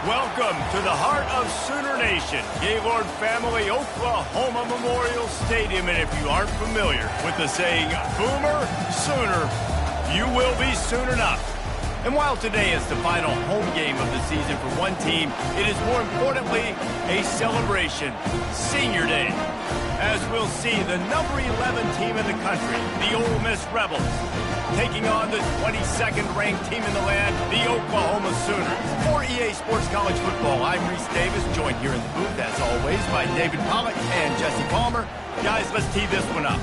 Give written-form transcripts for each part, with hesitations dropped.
Welcome to the heart of Sooner Nation, Gaylord Family Oklahoma Memorial Stadium. And if you aren't familiar with the saying, Boomer Sooner, you will be soon enough. And while today is the final home game of the season for one team, it is more importantly a celebration, Senior Day. As we'll see, the number 11 team in the country, the Ole Miss Rebels, taking on the 22nd ranked team in the land, the Oklahoma Sooners. For EA Sports College Football, I'm Reese Davis, joined here in the booth, as always, by David Pollack and Jesse Palmer. Guys, let's tee this one up.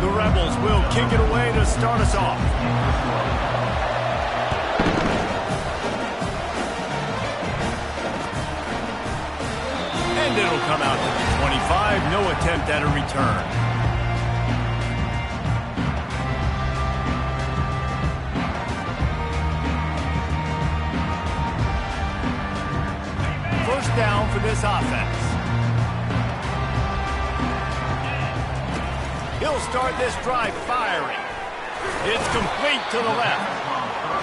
The Rebels will kick it away to start us off. And it'll come out to the 25. No attempt at a return. First down for this offense. He'll start this drive firing. It's complete to the left.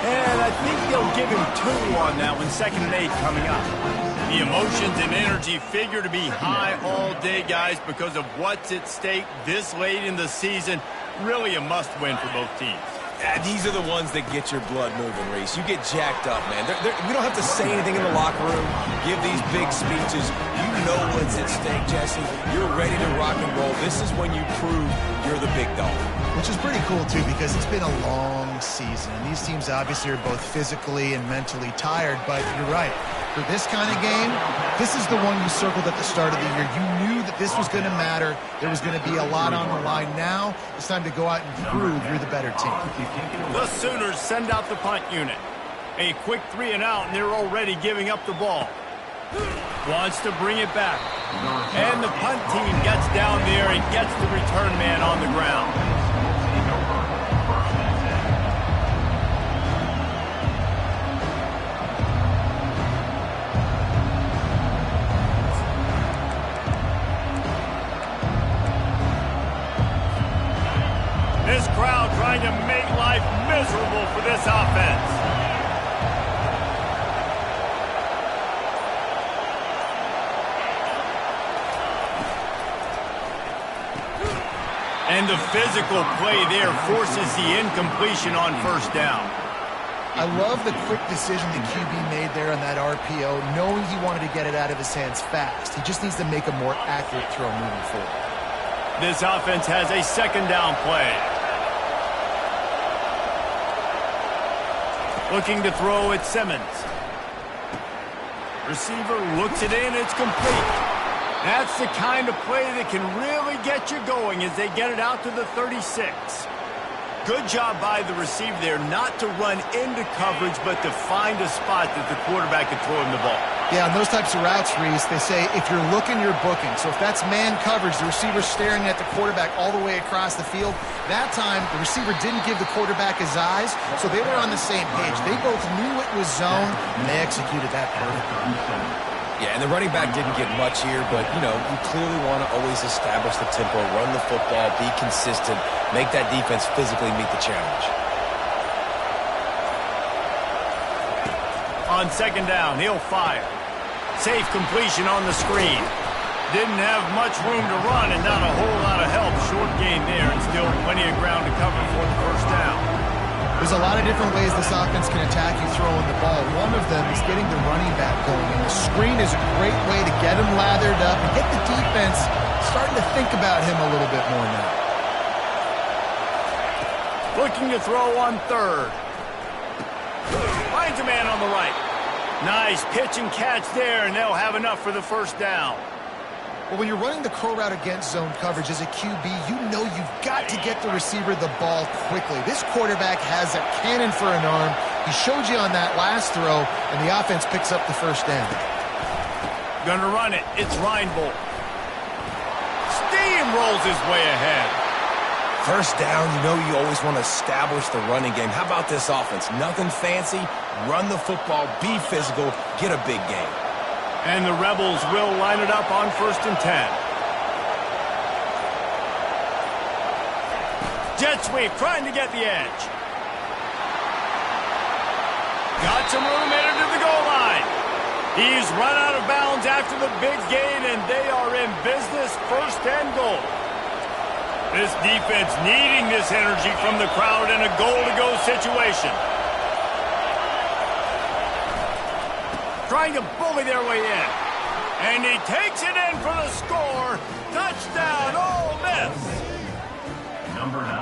And I think they'll give him 2 on that one. 2nd and 8 coming up. The emotions and energy figure to be high all day, guys, because of what's at stake this late in the season. Really a must-win for both teams. Yeah, these are the ones that get your blood moving, Reese. You get jacked up, man. We don't have to say anything in the locker room, give these big speeches. You know what's at stake, Jesse. You're ready to rock and roll. This is when you prove you're the big dog. Which is pretty cool, too, because it's been a long season. And these teams obviously are both physically and mentally tired, but you're right. For this kind of game, this is the one you circled at the start of the year. You knew that this was going to matter. There was going to be a lot on the line. Now it's time to go out and prove you're the better team. The Sooners send out the punt unit. A quick 3 and out, and they're already giving up the ball. Wants to bring it back. And the punt team gets down there and gets the return man on the ground. This crowd trying to make life miserable for this offense. And the physical play there forces the incompletion on first down. I love the quick decision the QB made there on that RPO, knowing he wanted to get it out of his hands fast. He just needs to make a more accurate throw moving forward. This offense has a 2nd down play. Looking to throw at Simmons. Receiver looks it in, it's complete. That's the kind of play that can really get you going as they get it out to the 36. Good job by the receiver there not to run into coverage, but to find a spot that the quarterback can throw him the ball. Yeah, on those types of routes, Reese, they say if you're looking, you're booking. So if that's man coverage, the receiver's staring at the quarterback all the way across the field. That time, the receiver didn't give the quarterback his eyes, so they were on the same page. They both knew it was zone, and they executed that perfectly. Yeah, and the running back didn't get much here, but, you know, you clearly want to always establish the tempo, run the football, be consistent, make that defense physically meet the challenge. On 2nd down, he'll fire. Safe completion on the screen. Didn't have much room to run and not a whole lot of help. Short gain there and still plenty of ground to cover for the first down. There's a lot of different ways this offense can attack you throwing the ball. One of them is getting the running back going. And the screen is a great way to get him lathered up and get the defense starting to think about him a little bit more now. Looking to throw on 3rd. Finds a man on the right. Nice pitch and catch there, and they'll have enough for the first down. Well, when you're running the curl route against zone coverage as a QB, you know you've got to get the receiver the ball quickly. This quarterback has a cannon for an arm. He showed you on that last throw, and the offense picks up the first down. Gonna run it. It's Reinbold. Steamrolls his way ahead. First down, you know you always want to establish the running game. How about this offense? Nothing fancy. Run the football, be physical, get a big game. And the Rebels will line it up on 1st and 10. Jet sweep, trying to get the edge. Got some room headed to the goal line. He's run out of bounds after the big gain, and they are in business, first and goal. This defense needing this energy from the crowd in a goal-to-go situation. Trying to bully their way in. And he takes it in for the score. Touchdown, Ole Miss.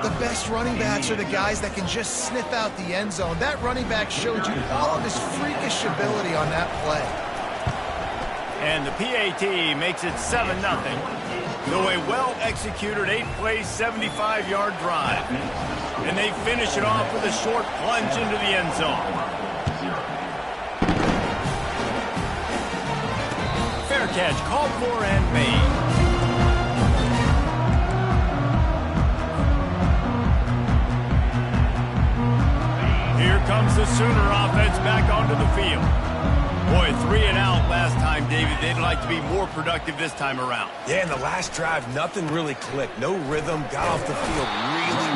The best running backs are the guys that can just sniff out the end zone. That running back showed you all of his freakish ability on that play. And the PAT makes it 7-0. Though a well-executed 8-play, 75-yard drive. And they finish it off with a short plunge into the end zone. Fair catch called for and made. Here comes the Sooner offense back onto the field. Boy, 3 and out last time, David. They'd like to be more productive this time around. Yeah, in the last drive, nothing really clicked. No rhythm, got off the field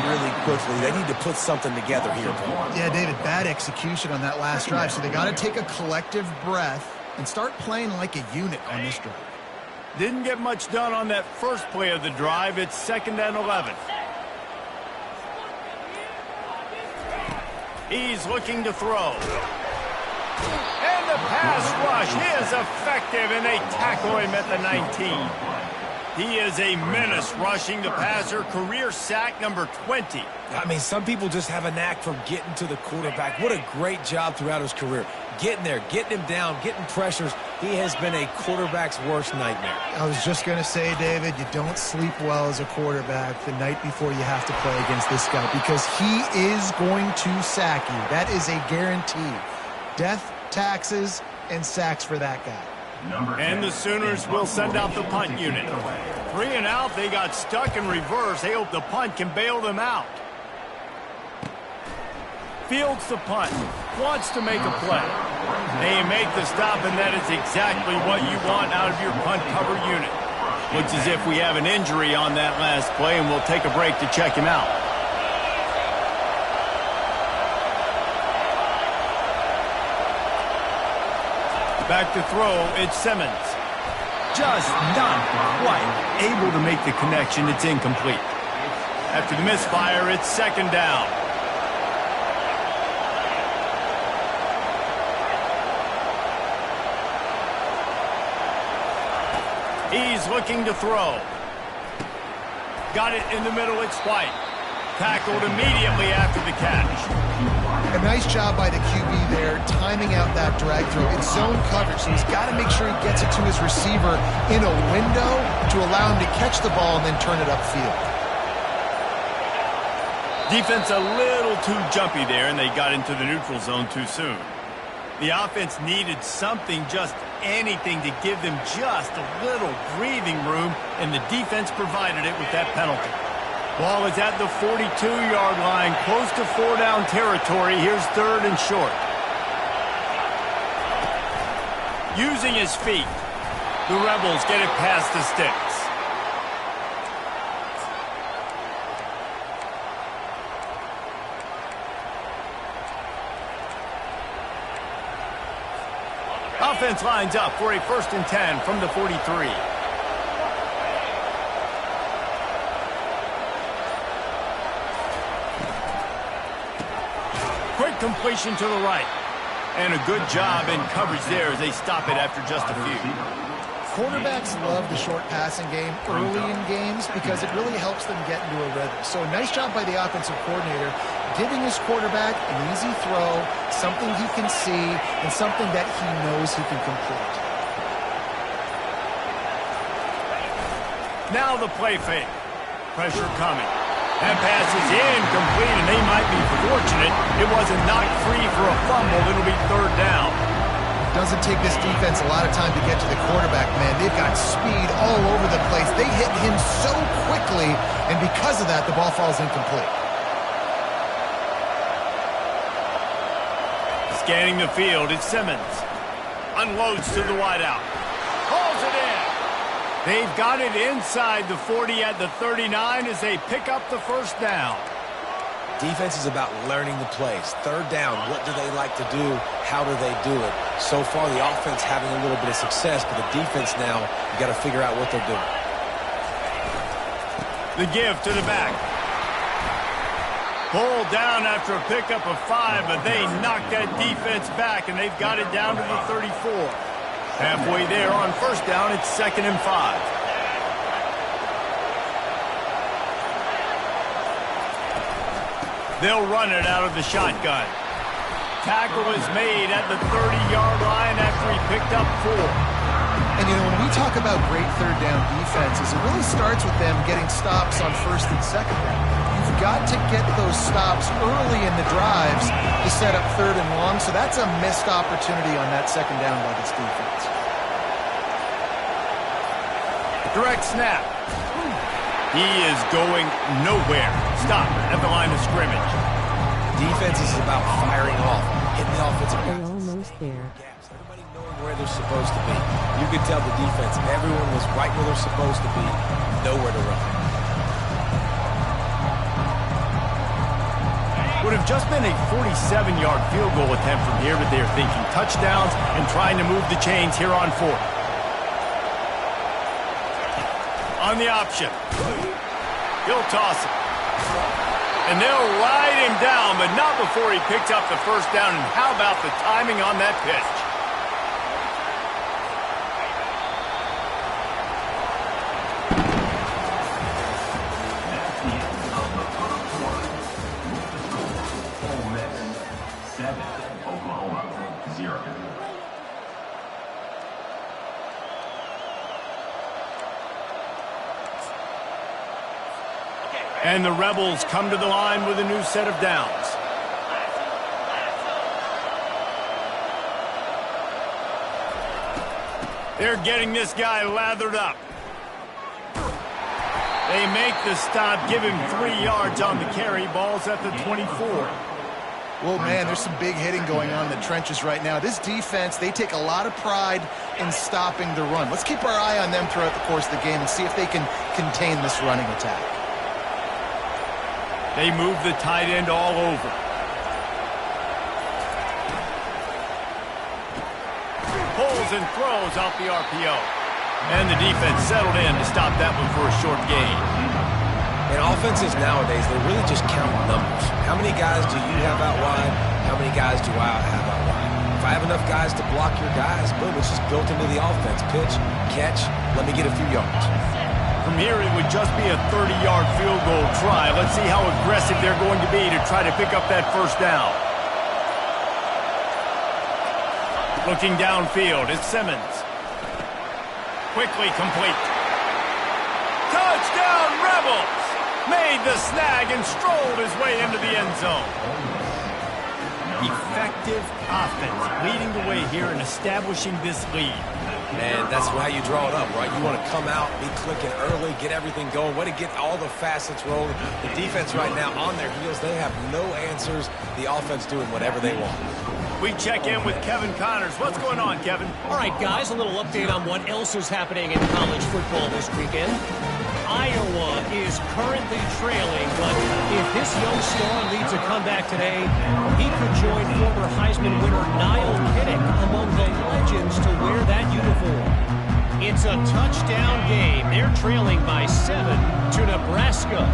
really quickly. They need to put something together here, Paul. Yeah, David, bad execution on that last drive, so they got to take a collective breath and start playing like a unit on this drive. Didn't get much done on that first play of the drive. It's 2nd and 11. He's looking to throw. And the pass rush is effective, and they tackle him at the 19. He is a menace rushing the passer. Career sack number 20. I mean, some people just have a knack for getting to the quarterback. What a great job throughout his career. Getting there, getting him down, getting pressures. He has been a quarterback's worst nightmare. I was just going to say, David, you don't sleep well as a quarterback the night before you have to play against this guy because he is going to sack you. That is a guarantee. Death, taxes, and sacks for that guy. And the Sooners will send out the punt unit. 3 and out, they got stuck in reverse. They hope the punt can bail them out. Fields the punt, wants to make a play. They make the stop, and that is exactly what you want out of your punt cover unit. Looks as if we have an injury on that last play, and we'll take a break to check him out. Back to throw, it's Simmons. Just not quite able to make the connection. It's incomplete. After the misfire, it's 2nd down. He's looking to throw. Got it in the middle, it's White. Tackled immediately after the catch. A nice job by the QB there, timing out that drag throw. It's zone coverage, so he's got to make sure he gets it to his receiver in a window to allow him to catch the ball and then turn it upfield. Defense a little too jumpy there, and they got into the neutral zone too soon. The offense needed something, just anything, to give them just a little breathing room, and the defense provided it with that penalty. Ball is at the 42-yard line, close to 4-down territory. Here's 3rd and short. Using his feet, the Rebels get it past the sticks. Offense lines up for a 1st and 10 from the 43. Quick completion to the right. And a good job in coverage there as they stop it after just a few. Quarterbacks love the short passing game early in games because it really helps them get into a rhythm. So a nice job by the offensive coordinator giving his quarterback an easy throw, something he can see, and something that he knows he can complete. Now the play fake. Pressure coming. That pass is incomplete, and they might be fortunate it wasn't knocked free for a fumble. It'll be 3rd down. Doesn't take this defense a lot of time to get to the quarterback, man. They've got speed all over the place. They hit him so quickly, and because of that, the ball falls incomplete. Scanning the field, it's Simmons. Unloads to the wideout. Hauls it in. They've got it inside the 40 at the 39 as they pick up the first down. Defense is about learning the plays. Third down, what do they like to do? How do they do it? So far, the offense having a little bit of success, but the defense now, you got to figure out what they're doing. The give to the back. Pulled down after a pickup of 5, but they knocked that defense back, and they've got it down to the 34. Halfway there on first down, it's 2nd and 5. They'll run it out of the shotgun. Tackle is made at the 30-yard line after he picked up 4. And, you know, when we talk about great third down defenses, it really starts with them getting stops on first and second down. You've got to get those stops early in the drives to set up third and long, so that's a missed opportunity on that second down by this defense. Direct snap. He is going nowhere. Stop at the line of scrimmage. Defense is about firing off, hitting the offensive They're almost there. gaps. Everybody knowing where they're supposed to be. You could tell the defense, everyone was right where they're supposed to be, nowhere to run. Would have just been a 47-yard field goal attempt from here, but they're thinking touchdowns and trying to move the chains here on 4th. On the option. He'll toss it. And they'll ride him down, but not before he picks up the first down. And how about the timing on that pitch? And the Rebels come to the line with a new set of downs. They're getting this guy lathered up. They make the stop, give him 3 yards on the carry. Ball's at the 24. Well, man, there's some big hitting going on in the trenches right now. This defense, they take a lot of pride in stopping the run. Let's keep our eye on them throughout the course of the game and see if they can contain this running attack. They move the tight end all over. Pulls and throws off the RPO. And the defense settled in to stop that one for a short gain. And offenses nowadays, they really just count numbers. How many guys do you have out wide? How many guys do I have out wide? If I have enough guys to block your guys, boom, it's just built into the offense. Pitch, catch, let me get a few yards. From here, it would just be a 30-yard field goal try. Let's see how aggressive they're going to be to try to pick up that first down. Looking downfield, it's Simmons. Quickly complete. Touchdown, Rebels! Made the snag and strolled his way into the end zone. Effective offense leading the way here and establishing this lead. Man, that's how you draw it up, right? You want to come out, be clicking early, get everything going, way to get all the facets rolling. The defense right now on their heels, they have no answers. The offense doing whatever they want. We check in with Kevin Connors. What's going on, Kevin? All right, guys, a little update on what else is happening in college football this weekend. Iowa is currently trailing, but if this young star leads a comeback today, he could join former Heisman winner Niall Kinnick among the legends to wear that uniform. It's a touchdown game. They're trailing by 7 to Nebraska.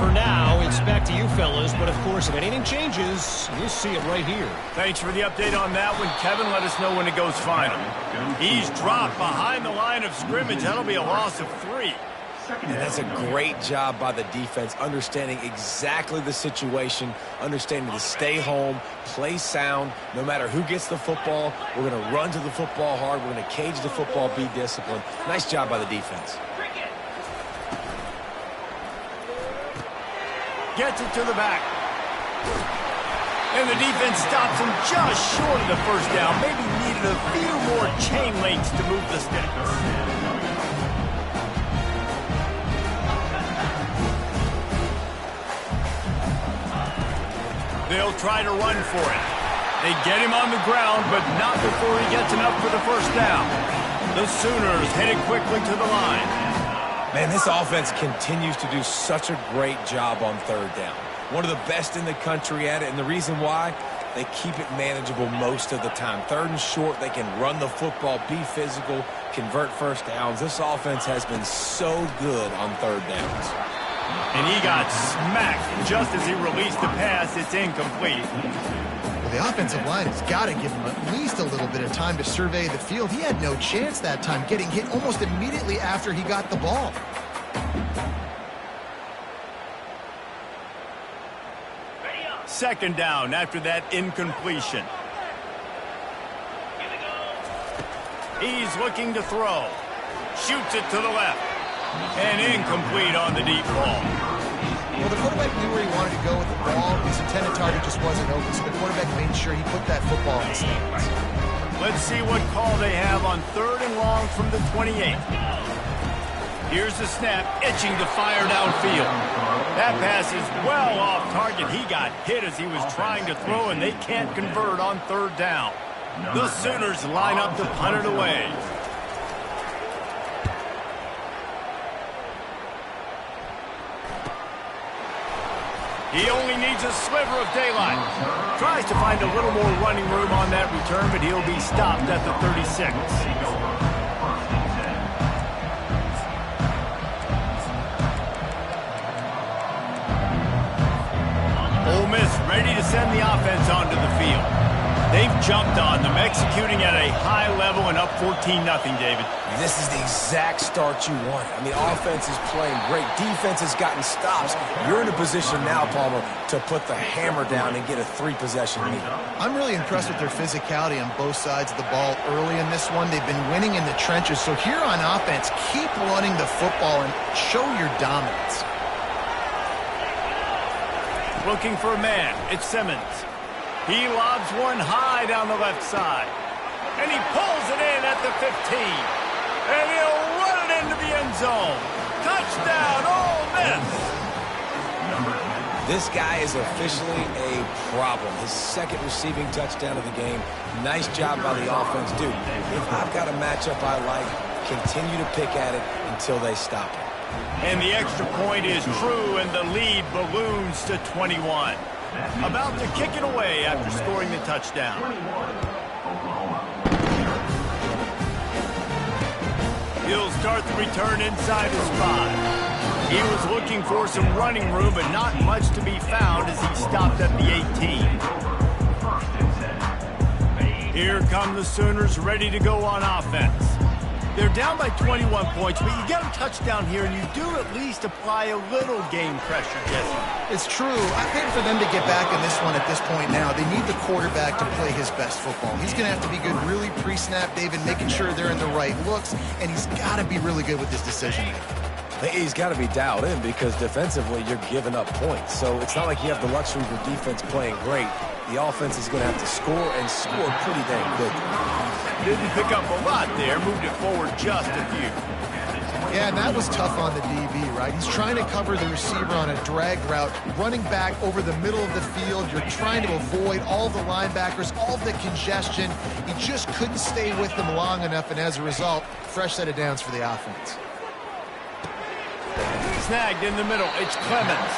For now, it's back to you fellas, but of course, if anything changes, you'll see it right here. Thanks for the update on that one, Kevin. Let us know when it goes final. He's dropped behind the line of scrimmage. That'll be a loss of 3. And that's a great job by the defense, understanding exactly the situation, understanding to stay home, play sound. No matter who gets the football, we're going to run to the football hard. We're going to cage the football, be disciplined. Nice job by the defense. Gets it to the back. And the defense stops him just short of the first down. Maybe needed a few more chain links to move the sticks. They'll try to run for it. They get him on the ground, but not before he gets enough for the first down. The Sooners headed quickly to the line. Man, this offense continues to do such a great job on third down. One of the best in the country at it, and the reason why, they keep it manageable most of the time. Third and short, they can run the football, be physical, convert first downs. This offense has been so good on third downs. And he got smacked just as he released the pass. It's incomplete. Well, the offensive line has got to give him at least a little bit of time to survey the field. He had no chance that time, getting hit almost immediately after he got the ball. Second down after that incompletion. He's looking to throw. Shoots it to the left. And incomplete on the deep ball. Well, the quarterback knew where he wanted to go with the ball. His intended target just wasn't open, so the quarterback made sure he put that football in the stands. Let's see what call they have on third and long from the 28. Here's the snap, itching to fire downfield. That pass is well off target. He got hit as he was trying to throw, and they can't convert on third down. The Sooners line up to punt it away. He only needs a sliver of daylight. Tries to find a little more running room on that return, but he'll be stopped at the 36. Ole Miss ready to send the offense onto the field. They've jumped on them, executing at a high level and up 14-0, David. This is the exact start you want. I mean, offense is playing great. Defense has gotten stops. You're in a position now, Palmer, to put the hammer down and get a 3-possession lead. I'm really impressed with their physicality on both sides of the ball early in this one. They've been winning in the trenches. So here on offense, keep running the football and show your dominance. Looking for a man. It's Simmons. He lobs one high down the left side. And he pulls it in at the 15. And he'll run it into the end zone. Touchdown, Ole Miss. This guy is officially a problem. His second receiving touchdown of the game. Nice job by the offense. Dude, if I've got a matchup I like, continue to pick at it until they stop it. And the extra point is true, and the lead balloons to 21. About to kick it away after scoring the touchdown. He'll start the return inside his 5. He was looking for some running room, but not much to be found as he stopped at the 18. Here come the Sooners ready to go on offense. They're down by 21 points, but you get a touchdown here, and you do at least apply a little game pressure, Jesse. It's true. I think for them to get back in this one at this point now, they need the quarterback to play his best football. He's going to have to be good really pre-snap, David, making sure they're in the right looks, and he's got to be really good with his decision-making. He's got to be dialed in because defensively you're giving up points. So it's not like you have the luxury of your defense playing great. The offense is going to have to score and score pretty dang quickly. Didn't pick up a lot there, moved it forward just a few. Yeah, and that was tough on the DB, right? He's trying to cover the receiver on a drag route, running back over the middle of the field. You're trying to avoid all the linebackers, all the congestion. He just couldn't stay with them long enough, and as a result, fresh set of downs for the offense. Snagged in the middle. It's Clemens.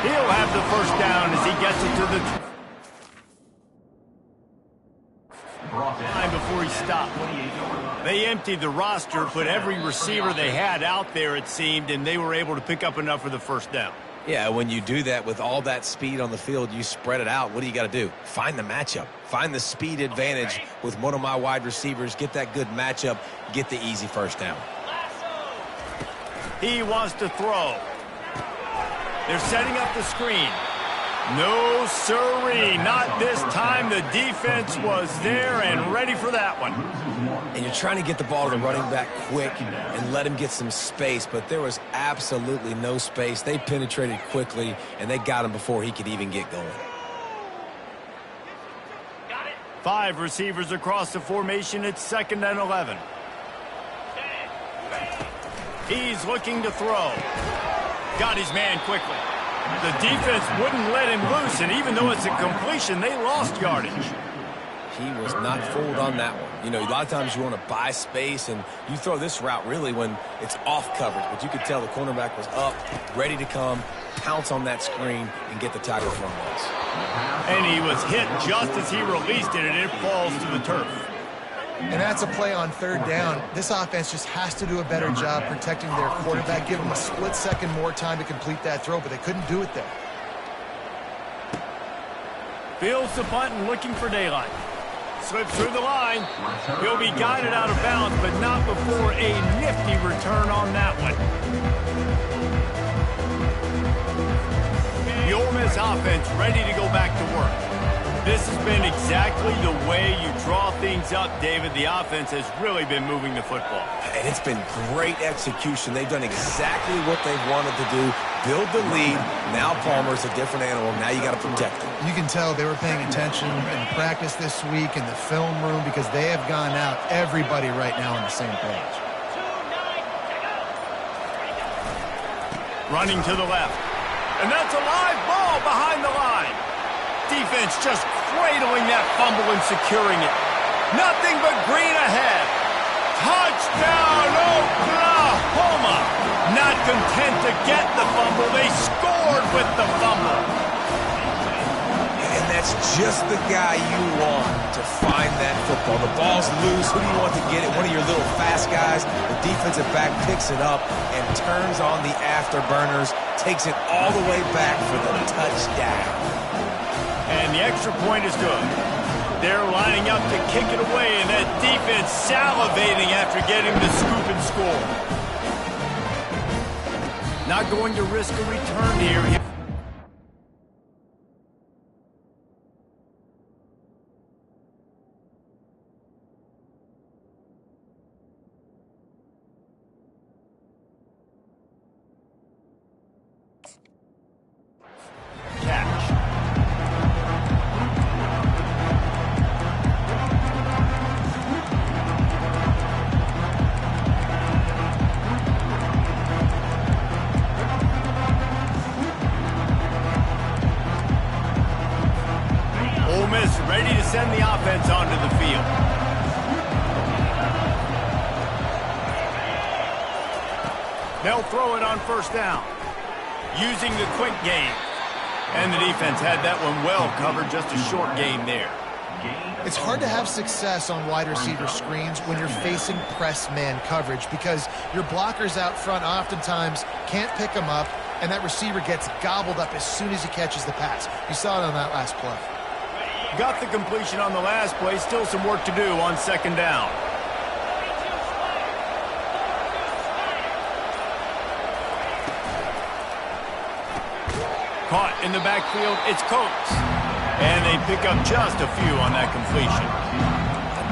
He'll have the first down as he gets it to the time before he stopped. They emptied the roster, put every receiver they had out there, it seemed, and they were able to pick up enough for the first down. Yeah, when you do that with all that speed on the field, you spread it out. What do you got to do? Find the matchup. Find the speed advantage with one of my wide receivers. Get that good matchup. Get the easy first down. He wants to throw. They're setting up the screen. No, sirree, not this time. The defense was there and ready for that one. And you're trying to get the ball to the running back quick and let him get some space, but there was absolutely no space. They penetrated quickly, and they got him before he could even get going. 5 receivers across the formation. It's 2nd and 11. He's looking to throw. Got his man quickly. The defense wouldn't let him loose, and even though it's a completion, they lost yardage. He was not fooled on that one. You know, a lot of times you want to buy space, and you throw this route really when it's off coverage. But you could tell the cornerback was up, ready to come, pounce on that screen, and get the tackle from this. And he was hit just as he released it, and it falls to the turf. And that's a play on third down. This offense just has to do a better job protecting their quarterback, give them a split second more time to complete that throw, but they couldn't do it there. Fields the punt and looking for daylight. Slips through the line. He'll be guided out of bounds, but not before a nifty return on that one. The Ole Miss offense ready to go back to work. This has been exactly the way you draw things up, David. The offense has really been moving the football. And it's been great execution. They've done exactly what they've wanted to do. Build the lead. Now Palmer's a different animal. Now you got to protect him. You can tell they were paying attention in practice this week in the film room because they have gone out, everybody right now on the same page. Running to the left. And that's a live ball behind the line. Defense just cradling that fumble and securing it. Nothing but green ahead. Touchdown, Oklahoma! Not content to get the fumble, they scored with the fumble. And that's just the guy you want to find that football. The ball's loose. Who do you want to get it? One of your little fast guys. The defensive back picks it up and turns on the afterburners, takes it all the way back for the touchdown. And the extra point is good. They're lining up to kick it away, and that defense salivating after getting the scoop and score. Not going to risk a return here. Ready to send the offense onto the field. They'll throw it on first down, using the quick game. And the defense had that one well covered, just a short game there. It's hard to have success on wide receiver screens when you're facing press man coverage because your blockers out front oftentimes can't pick them up, and that receiver gets gobbled up as soon as he catches the pass. You saw it on that last play. Got the completion on the last play. Still some work to do on second down. Caught in the backfield. It's Coates. And they pick up just a few on that completion.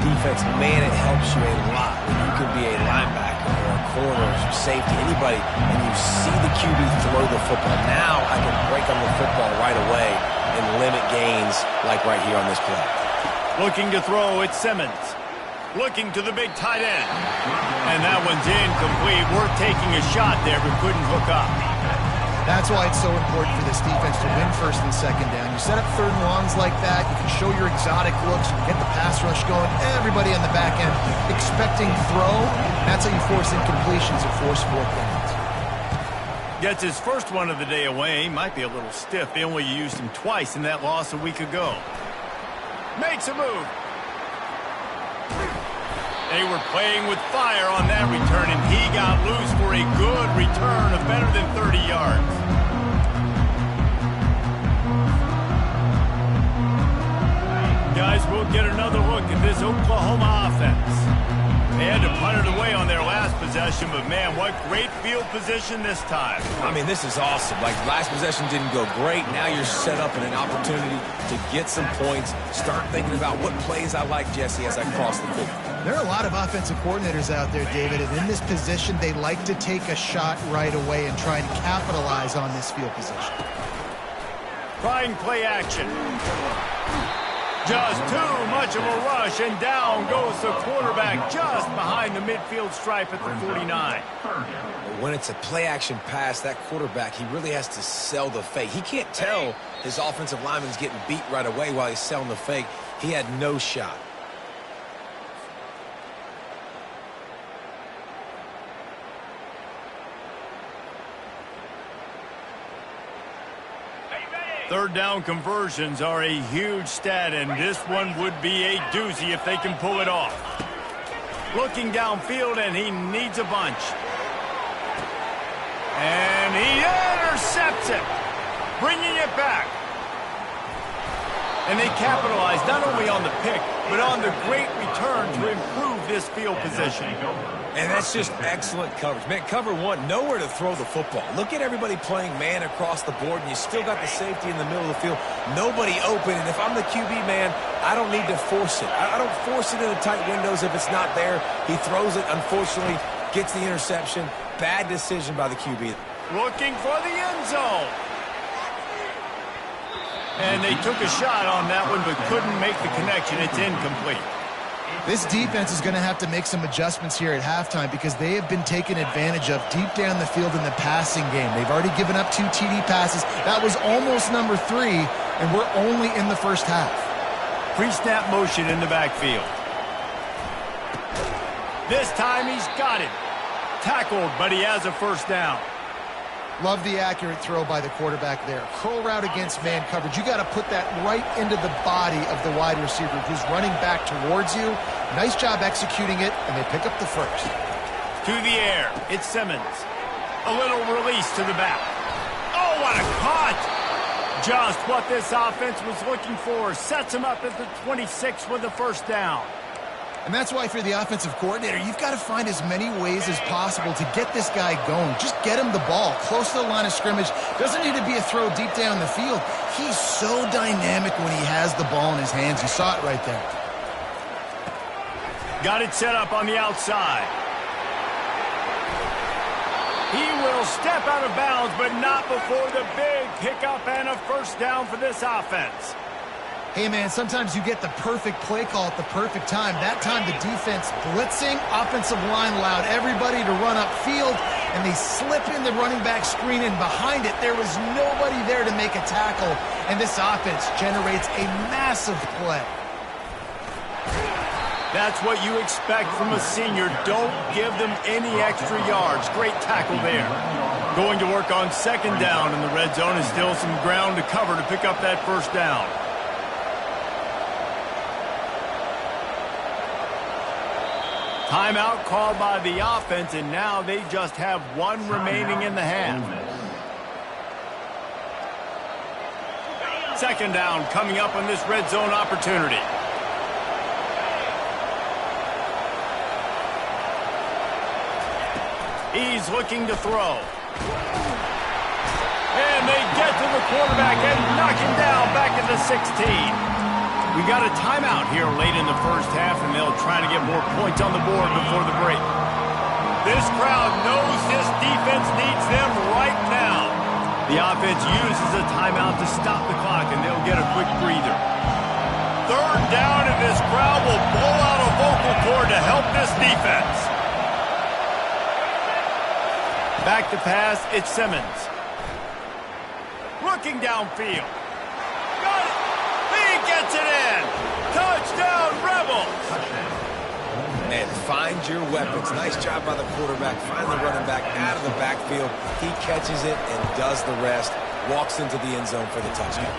Defense, man, it helps you a lot when you could be a linebacker or a corner or safety, anybody, and you see the QB throw the football. Now I can break on the football right away and limit gains like right here on this play. Looking to throw, it's Simmons. Looking to the big tight end. And that one's incomplete. We're taking a shot there, but couldn't hook up. That's why it's so important for this defense to win first and second down. You set up third and longs like that, you can show your exotic looks, you can get the pass rush going, everybody on the back end expecting throw. That's how you force incompletions or force fourth downs. Gets his first one of the day away. Might be a little stiff. They only used him twice in that loss a week ago. Makes a move. They were playing with fire on that return, and he got loose for a good return of better than 30 yards. Guys, we'll get another look at this Oklahoma offense. They had to punt it away on their last possession, but man, what great field position this time. I mean, this is awesome. Like, last possession didn't go great. Now you're set up in an opportunity to get some points. Start thinking about what plays I like, Jesse, as I cross the field. There are a lot of offensive coordinators out there, David, and in this position, they like to take a shot right away and try and capitalize on this field position. Trying play action. Just too much of a rush, and down goes the quarterback just behind the midfield stripe at the 49. When it's a play-action pass, that quarterback, he really has to sell the fake. He can't tell his offensive lineman's getting beat right away while he's selling the fake. He had no shot. Third down conversions are a huge stat, and this one would be a doozy if they can pull it off. Looking downfield, and he needs a bunch. And he intercepts it, bringing it back. And they capitalize not only on the pick, but on the great return to improve this field position. And that's just excellent coverage. Man, cover one, nowhere to throw the football. Look at everybody playing man across the board, and you still got the safety in the middle of the field. Nobody open, and if I'm the QB, man, I don't need to force it. I don't force it in the tight windows if it's not there. He throws it, unfortunately, gets the interception. Bad decision by the QB. Looking for the end zone. And they took a shot on that one, but couldn't make the connection. It's incomplete. This defense is going to have to make some adjustments here at halftime because they have been taken advantage of deep down the field in the passing game. They've already given up 2 TD passes. That was almost number 3, and we're only in the first half. Pre-snap motion in the backfield. This time he's got it. Tackled, but he has a first down. Love the accurate throw by the quarterback there. Curl route against man coverage. You got to put that right into the body of the wide receiver who's running back towards you. Nice job executing it, and they pick up the first. To the air, it's Simmons. A little release to the back. Oh, what a cut! Just what this offense was looking for. Sets him up at the 26 with the first down. And that's why for the offensive coordinator, you've got to find as many ways as possible to get this guy going. Just get him the ball close to the line of scrimmage. Doesn't need to be a throw deep down the field. He's so dynamic when he has the ball in his hands. You saw it right there. Got it set up on the outside. He will step out of bounds, but not before the big pickup and a first down for this offense. Hey, man, sometimes you get the perfect play call at the perfect time. That time the defense blitzing, offensive line allowed everybody to run upfield, and they slip in the running back screen, and behind it there was nobody there to make a tackle, and this offense generates a massive play. That's what you expect from a senior. Don't give them any extra yards. Great tackle there. Going to work on second down in the red zone, and still some ground to cover to pick up that first down. Timeout called by the offense, and now they just have one remaining in the half. Second down coming up on this red zone opportunity. He's looking to throw. And they get to the quarterback and knock him down back at the 16. We got a timeout here late in the first half, and they'll try to get more points on the board before the break. This crowd knows this defense needs them right now. The offense uses a timeout to stop the clock, and they'll get a quick breather. Third down, and this crowd will blow out a vocal cord to help this defense. Back to pass, it's Simmons. Looking downfield. Got it. He gets it in. Touchdown, Rebels. And find your weapons. Nice job by the quarterback. Find the running back out of the backfield. He catches it and does the rest. Walks into the end zone for the touchdown.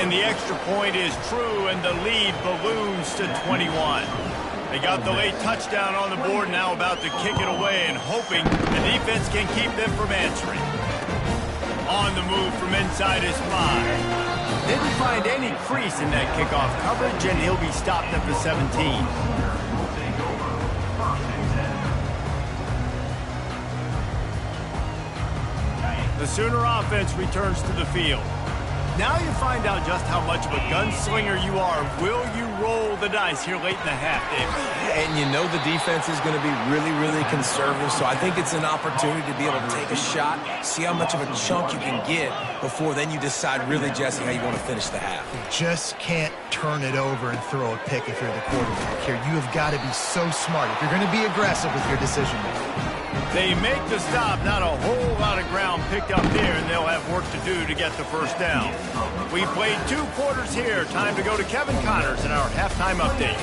And the extra point is true, and the lead balloons to 21. They got the late touchdown on the board, now about to kick it away and hoping the defense can keep them from answering. On the move from inside his 5. Didn't find any crease in that kickoff coverage, and he'll be stopped at the 17. The Sooner offense returns to the field. Now you find out just how much of a gunslinger you are. Will you roll the dice here late in the half, David? And you know the defense is going to be really, really conservative, so I think it's an opportunity to be able to take a shot, see how much of a chunk you can get before then you decide really, Jesse, how you want to finish the half. You just can't turn it over and throw a pick if you're the quarterback here. You have got to be so smart if you're going to be aggressive with your decision making. They make the stop, not a whole lot of ground picked up there, and they'll have work to do to get the first down. We've played 2 quarters here. Time to go to Kevin Connors in our halftime update.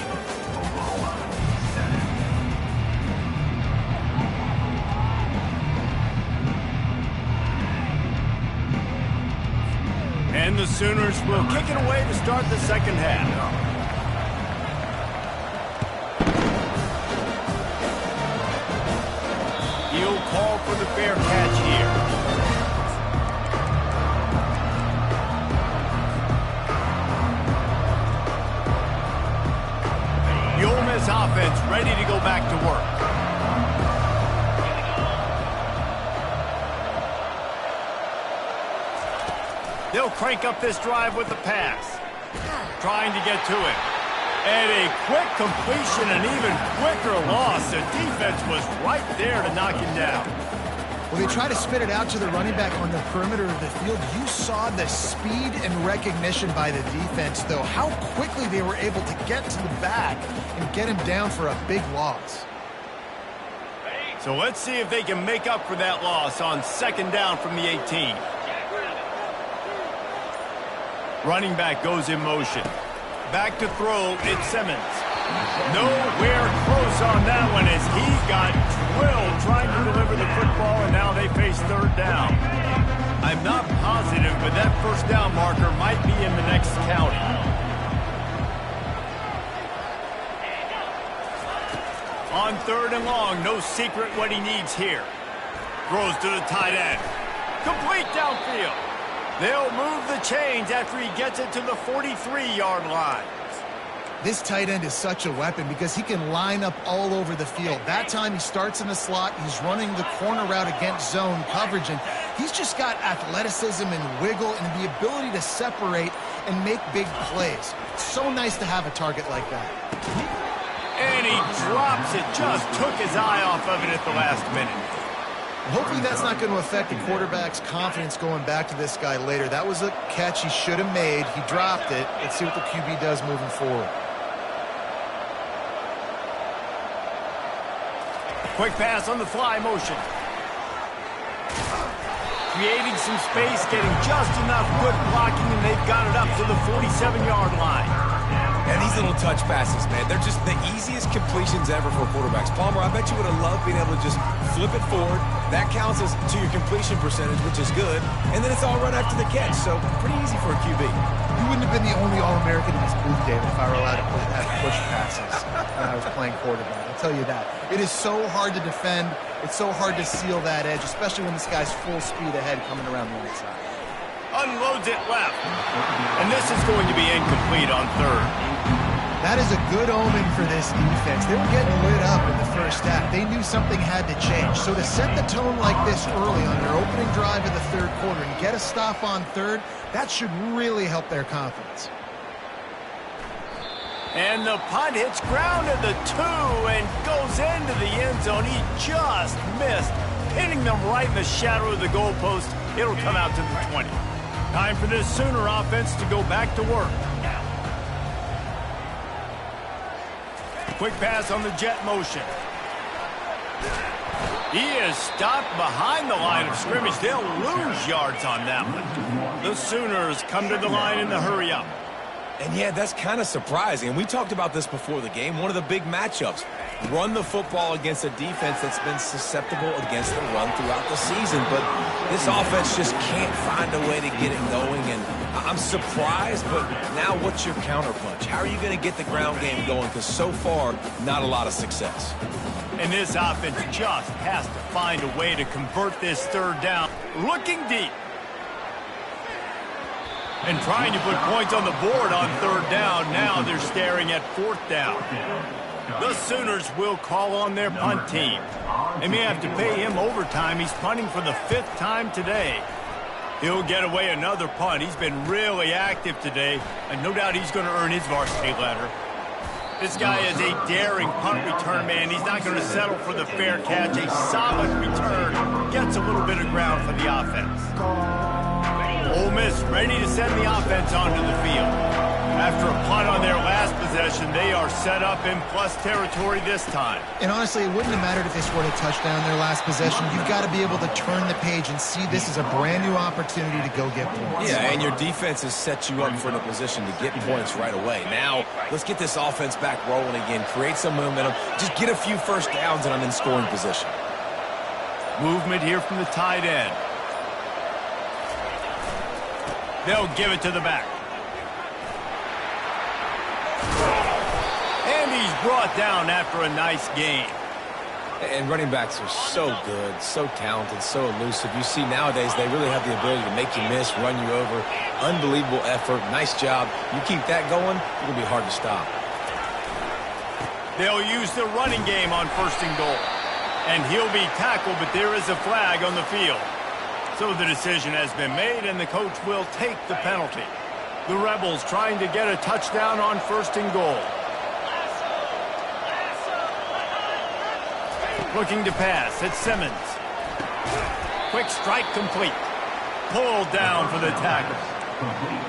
And the Sooners will kick it away to start the second half. He'll call for the fair catch here. The Ole Miss offense ready to go back to work. They'll crank up this drive with the pass. Trying to get to it. And a quick completion, an even quicker loss. The defense was right there to knock him down. When they try to spit it out to the running back on the perimeter of the field, you saw the speed and recognition by the defense, though, how quickly they were able to get to the back and get him down for a big loss. So let's see if they can make up for that loss on second down from the 18. Running back goes in motion. Back to throw, it's Simmons. Nowhere close on that one as he got drilled trying to deliver the football, and now they face third down. I'm not positive, but that first down marker might be in the next county. On third and long, no secret what he needs here. Throws to the tight end. Complete downfield. They'll move the chains after he gets it to the 43-yard line. This tight end is such a weapon because he can line up all over the field. That time he starts in the slot, he's running the corner route against zone coverage, and he's just got athleticism and wiggle and the ability to separate and make big plays. It's so nice to have a target like that. And he drops it, just took his eye off of it at the last minute. Hopefully that's not going to affect the quarterback's confidence going back to this guy later. That was a catch he should have made. He dropped it. Let's see what the QB does moving forward. Quick pass on the fly motion. Creating some space, getting just enough good blocking, and they've got it up to the 47-yard line. And these little touch passes, man, they're just the easiest completions ever for quarterbacks. Palmer, I bet you would have loved being able to just flip it forward. That counts as to your completion percentage, which is good. And then it's all right after the catch, so pretty easy for a QB. You wouldn't have been the only All-American in this booth, David, if I were allowed to have push passes when I was playing quarterback. I'll tell you that. It is so hard to defend. It's so hard to seal that edge, especially when this guy's full speed ahead coming around the outside. Unloads it left. And this is going to be incomplete on third. That is a good omen for this defense. They were getting lit up in the first half. They knew something had to change. So to set the tone like this early on their opening drive of the third quarter and get a stop on third, that should really help their confidence. And the punt hits ground at the 2 and goes into the end zone. He just missed, hitting them right in the shadow of the goalpost. It'll come out to the 20. Time for this Sooner offense to go back to work. Quick pass on the jet motion. He is stopped behind the line of scrimmage. They'll lose yards on that one. The Sooners come to the line in the hurry up. And yeah, that's kind of surprising. And we talked about this before the game. One of the big matchups. Run the football against a defense that's been susceptible against the run throughout the season. But this offense just can't find a way to get it going. And I'm surprised, but now what's your counterpunch? How are you going to get the ground game going? Because so far, not a lot of success. And this offense just has to find a way to convert this third down. Looking deep. And trying to put points on the board on third down. Now they're staring at fourth down. The Sooners will call on their punt team. They may have to pay him overtime. He's punting for the 5th time today. He'll get away another punt. He's been really active today, and no doubt he's going to earn his varsity letter. This guy is a daring punt return man. He's not going to settle for the fair catch. A solid return gets a little bit of ground for the offense. Ole Miss ready to send the offense onto the field. After a punt on their last possession, they are set up in plus territory this time. And honestly, it wouldn't have mattered if they scored a touchdown their last possession. You've got to be able to turn the page and see this as a brand new opportunity to go get points. Yeah, and your defense has set you up for a position to get points right away. Now, let's get this offense back rolling again, create some momentum, just get a few first downs, and I'm in scoring position. Movement here from the tight end. They'll give it to the back. And he's brought down after a nice gain. And running backs are so good, so talented, so elusive. You see nowadays they really have the ability to make you miss, run you over. Unbelievable effort. Nice job. You keep that going, it's going to be hard to stop. They'll use the running game on 1st and goal. And he'll be tackled, but there is a flag on the field. So the decision has been made, and the coach will take the penalty. The Rebels trying to get a touchdown on 1st and goal. Looking to pass, it's Simmons. Quick strike complete. Pulled down for the tackle.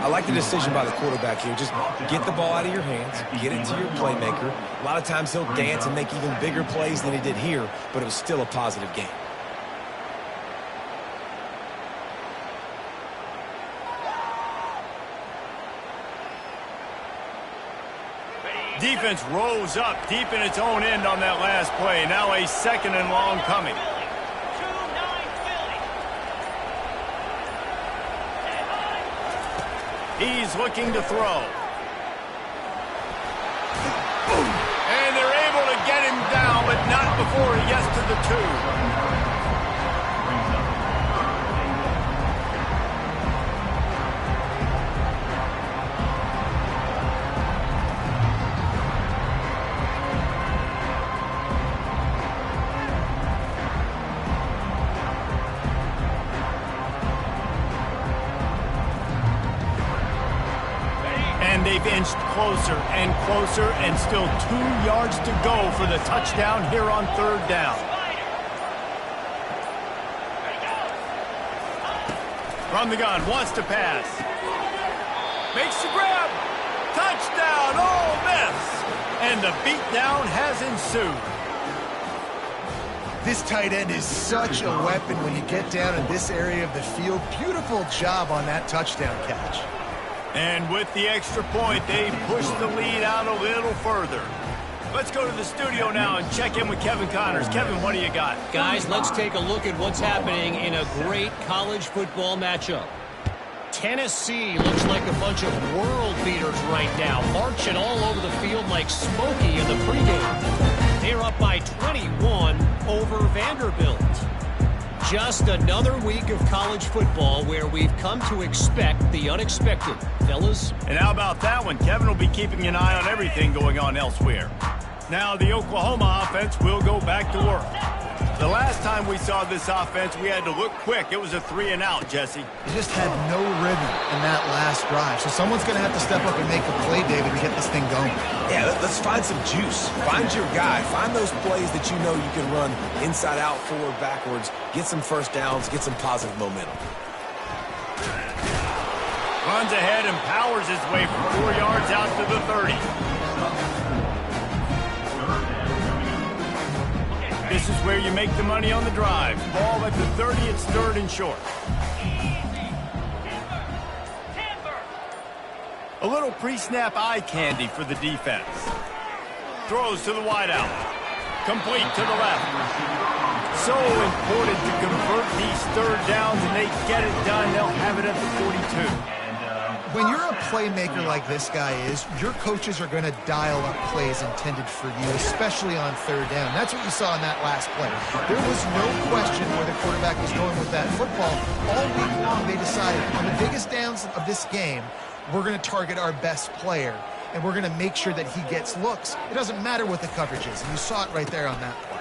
I like the decision by the quarterback here. Just get the ball out of your hands, get it to your playmaker. A lot of times he'll dance and make even bigger plays than he did here, but it was still a positive game. Defense rose up deep in its own end on that last play. Now a 2nd and long coming. He's looking to throw. And they're able to get him down, but not before he gets to the 2. They've inched closer and closer, and still 2 yards to go for the touchdown here on 3rd down. From the gun, wants to pass. Makes the grab. Touchdown, Ole Miss. And the beatdown has ensued. This tight end is such a weapon when you get down in this area of the field. Beautiful job on that touchdown catch. And with the extra point, they push the lead out a little further. Let's go to the studio now and check in with Kevin Connors. Kevin, what do you got? Guys, let's take a look at what's happening in a great college football matchup. Tennessee looks like a bunch of world beaters right now, marching all over the field like Smokey in the pregame. They're up by 21 over Vanderbilt. Just another week of college football where we've come to expect the unexpected. Fellas? And how about that one? Kevin will be keeping an eye on everything going on elsewhere. Now the Oklahoma offense will go back to work. The last time we saw this offense, we had to look quick. It was a 3-and-out, Jesse. They just had no rhythm in that last drive. So someone's going to have to step up and make a play, David, and get this thing going. Yeah, let's find some juice. Find your guy. Find those plays that you know you can run inside out, forward, backwards. Get some first downs. Get some positive momentum. Runs ahead and powers his way from 4 yards out to the 30. This is where you make the money on the drive. Ball at the 30, it's 3rd and short. A little pre-snap eye candy for the defense. Throws to the wideout. Complete to the left. So important to convert these 3rd downs, and they get it done. They'll have it at the 42. When you're a playmaker like this guy is, your coaches are going to dial up plays intended for you, especially on 3rd down. That's what you saw in that last play. There was no question where the quarterback was going with that football. All week long, they decided on the biggest downs of this game, we're going to target our best player, and we're going to make sure that he gets looks. It doesn't matter what the coverage is, and you saw it right there on that play.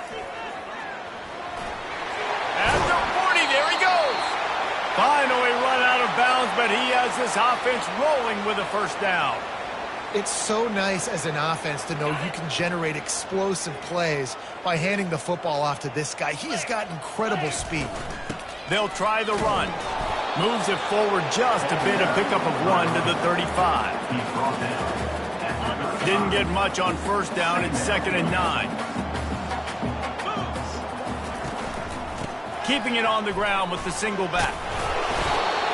At the 40, there he goes. Finally run out of bounds, but he has this offense rolling with a first down. It's so nice as an offense to know you can generate explosive plays by handing the football off to this guy. He has got incredible speed. They'll try the run. Moves it forward just a bit, a pickup of 1 to the 35. Didn't get much on first down. It's 2nd and 9. Keeping it on the ground with the single back.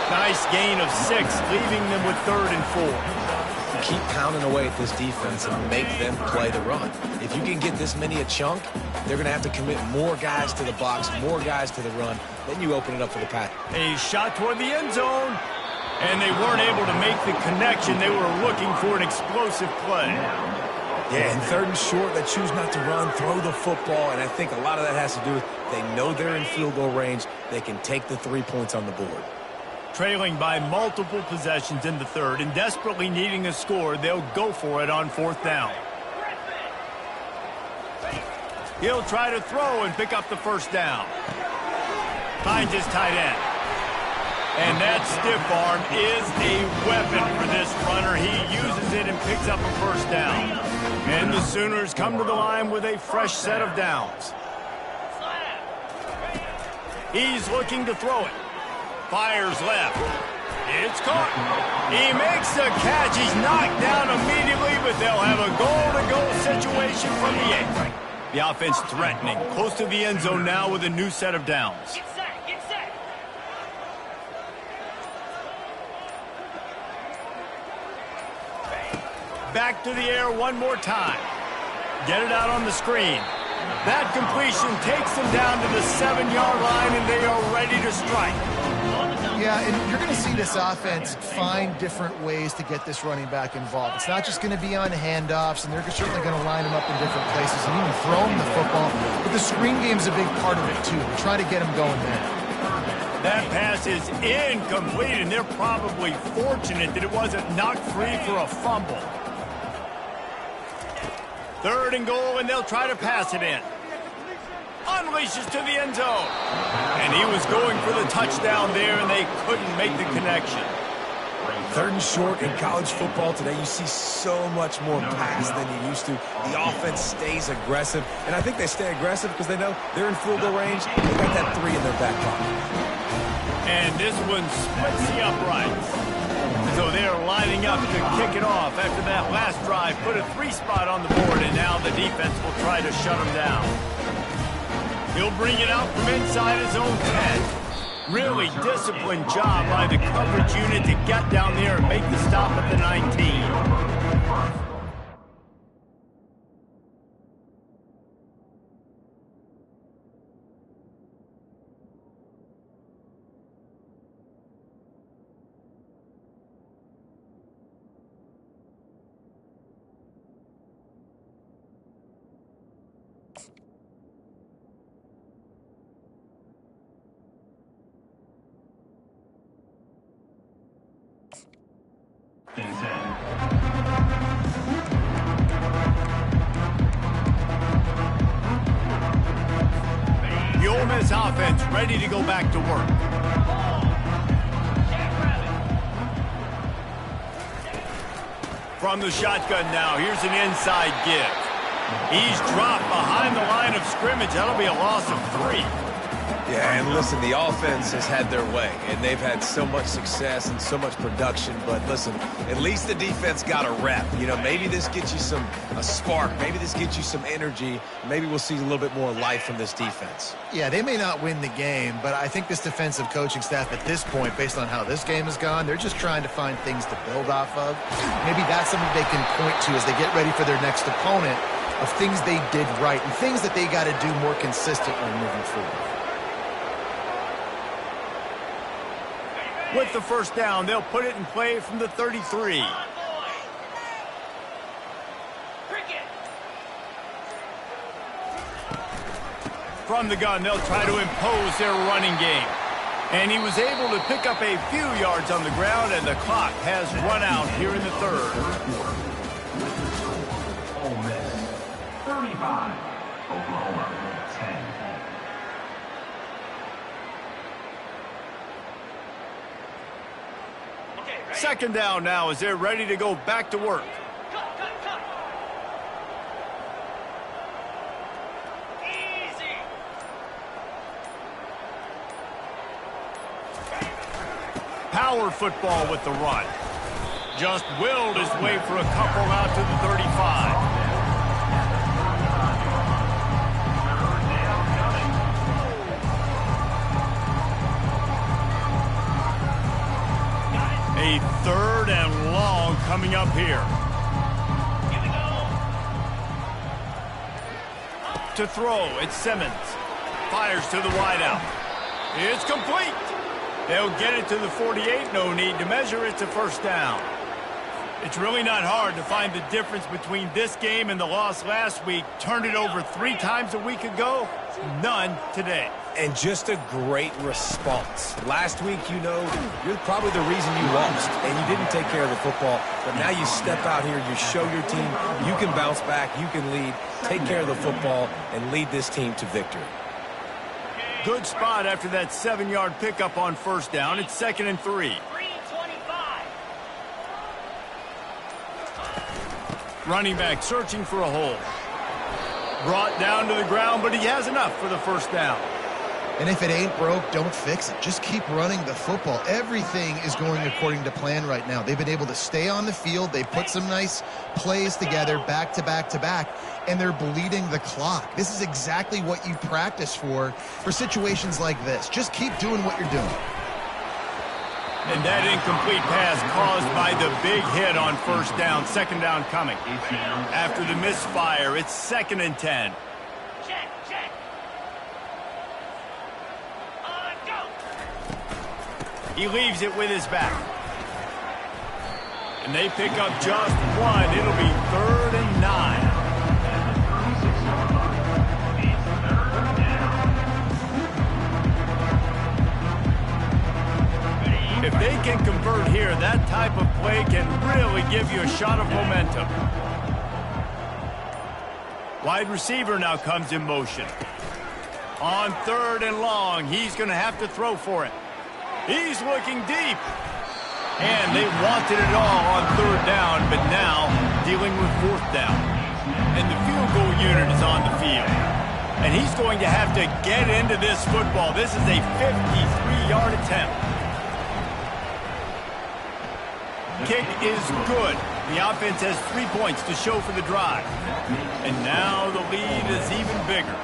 Nice gain of 6, leaving them with 3rd and 4. Keep pounding away at this defense and make them play the run. If you can get this many a chunk, they're going to have to commit more guys to the box, more guys to the run. Then you open it up for the pass. A shot toward the end zone, and they weren't able to make the connection. They were looking for an explosive play. Yeah, and 3rd and short, they choose not to run, throw the football, and I think a lot of that has to do with they know they're in field goal range. They can take the 3 points on the board. Trailing by multiple possessions in the 3rd and desperately needing a score, they'll go for it on 4th down. He'll try to throw and pick up the first down. Finds his tight end. And that stiff arm is a weapon for this runner. He uses it and picks up a first down. And the Sooners come to the line with a fresh set of downs. He's looking to throw it. Fires left. It's caught. He makes the catch. He's knocked down immediately, but they'll have a goal-to-go situation from the 8. The offense threatening. Close to the end zone now with a new set of downs. Get set, get set. Back to the air one more time. Get it out on the screen. That completion takes them down to the 7-yard line, and they are ready to strike. Yeah, and you're going to see this offense find different ways to get this running back involved. It's not just going to be on handoffs, and they're certainly going to line him up in different places and even throw him the football. But the screen game is a big part of it, too. They try to get him going there. That pass is incomplete, and they're probably fortunate that it wasn't knocked free for a fumble. 3rd and goal, and they'll try to pass it in. Unleashes to the end zone. And he was going for the touchdown there, and they couldn't make the connection. 3rd and short in college football today, you see so much more pass than you used to. The offense stays aggressive, and I think they stay aggressive because they know they're in field goal range. They got that 3 in their back pocket. And this one splits the uprights. So they're lining up to kick it off after that last drive. Put a 3 spot on the board, and now the defense will try to shut them down. He'll bring it out from inside his own 10. Really disciplined job by the coverage unit to get down there and make the stop at the 19. The Ole Miss offense ready to go back to work. From the shotgun now, here's an inside give. He's dropped behind the line of scrimmage. That'll be a loss of 3. Yeah, and listen, the offense has had their way, and they've had so much success and so much production. But listen, at least the defense got a rep. You know, maybe this gets you a spark. Maybe this gets you some energy. Maybe we'll see a little bit more life from this defense. Yeah, they may not win the game, but I think this defensive coaching staff at this point, based on how this game has gone, they're just trying to find things to build off of. Maybe that's something they can point to as they get ready for their next opponent, of things they did right and things that they got to do more consistently moving forward. With the first down, they'll put it in play from the 33. From the gun, they'll try to impose their running game. And he was able to pick up a few yards on the ground, and the clock has run out here in the 3rd. Ole Miss 35, Oklahoma 10. Second down now as they're ready to go back to work. Power football with the run. Just willed his way for a couple out to the 35. A third and long coming up here. To throw, it's Simmons. Fires to the wideout. It's complete. They'll get it to the 48. No need to measure. It's a first down. It's really not hard to find the difference between this game and the loss last week. Turned it over 3 times a week ago. None today. And just a great response. Last week, you know, you're probably the reason you lost, and you didn't take care of the football. But now you step out here, you show your team you can bounce back, you can lead, take care of the football, and lead this team to victory. Good spot after that 7-yard pickup on first down. It's 2nd and 3. Running back searching for a hole. Brought down to the ground, but he has enough for the first down. And if it ain't broke, don't fix it. Just keep running the football. Everything is going according to plan right now. They've been able to stay on the field. They put some nice plays together back to back to back, and they're bleeding the clock. This is exactly what you practice for situations like this. Just keep doing what you're doing. And that incomplete pass caused by the big hit on first down. Second down coming. After the misfire, it's 2nd and 10. He leaves it with his back. And they pick up just 1. It'll be 3rd and 9. If they can convert here, that type of play can really give you a shot of momentum. Wide receiver now comes in motion. On 3rd and long, he's going to have to throw for it. He's looking deep. And they wanted it all on 3rd down, but now dealing with 4th down. And the field goal unit is on the field. And he's going to have to get into this football. This is a 53-yard attempt. Kick is good. The offense has 3 points to show for the drive. And now the lead is even bigger.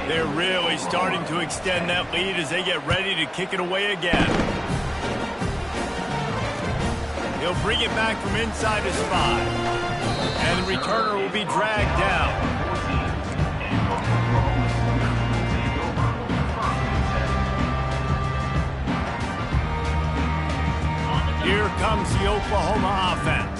They're really starting to extend that lead as they get ready to kick it away again. He'll bring it back from inside his 5. And the returner will be dragged down. Here comes the Oklahoma offense.